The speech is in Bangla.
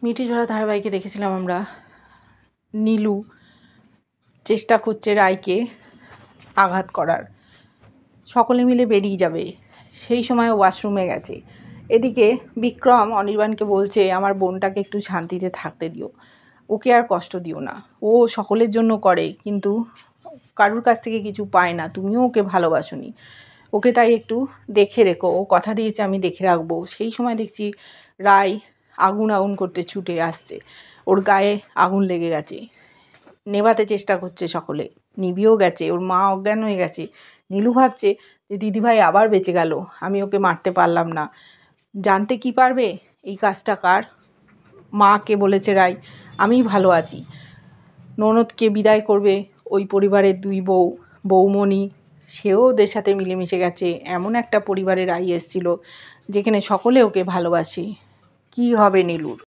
মিঠিঝোড়া ধারাবাহিকে দেখেছিলাম আমরা নীলু চেষ্টা করছে রায়কে আঘাত করার, সকলে মিলে বেরিয়ে যাবে, সেই সময় ওয়াশরুমে গেছে। এদিকে বিক্রম অনির্বাণকে বলছে আমার বোনটাকে একটু শান্তিতে থাকতে দিও, ওকে আর কষ্ট দিও না, ও সকলের জন্য করে কিন্তু কারুর কাছ থেকে কিছু পায় না, তুমিও ওকে ভালোবাসোনি, ওকে তাই একটু দেখে রেখো, ও কথা দিয়েছে আমি দেখে রাখবো। সেই সময় দেখছি রায় আগুন আগুন করতে ছুটে আসছে, ওর গায়ে আগুন লেগে গেছে, নেভাতে চেষ্টা করছে সকলে, নিভিয়েও গেছে, ওর মা অজ্ঞান হয়ে গেছে। নীলু ভাবছে যে দিদিভাই আবার বেঁচে গেল, আমি ওকে মারতে পারলাম না। জানতে কি পারবে এই কাজটা কার? মাকে বলেছে রায় আমি ভালো আছি, ননদকে বিদায় করবে ওই পরিবারের দুই বৌমণি, সেও ওদের সাথে মিলেমিশে গেছে। এমন একটা পরিবারে রায় এসেছিল যেখানে সকলে ওকে ভালোবাসে। কি হবে নীলুর?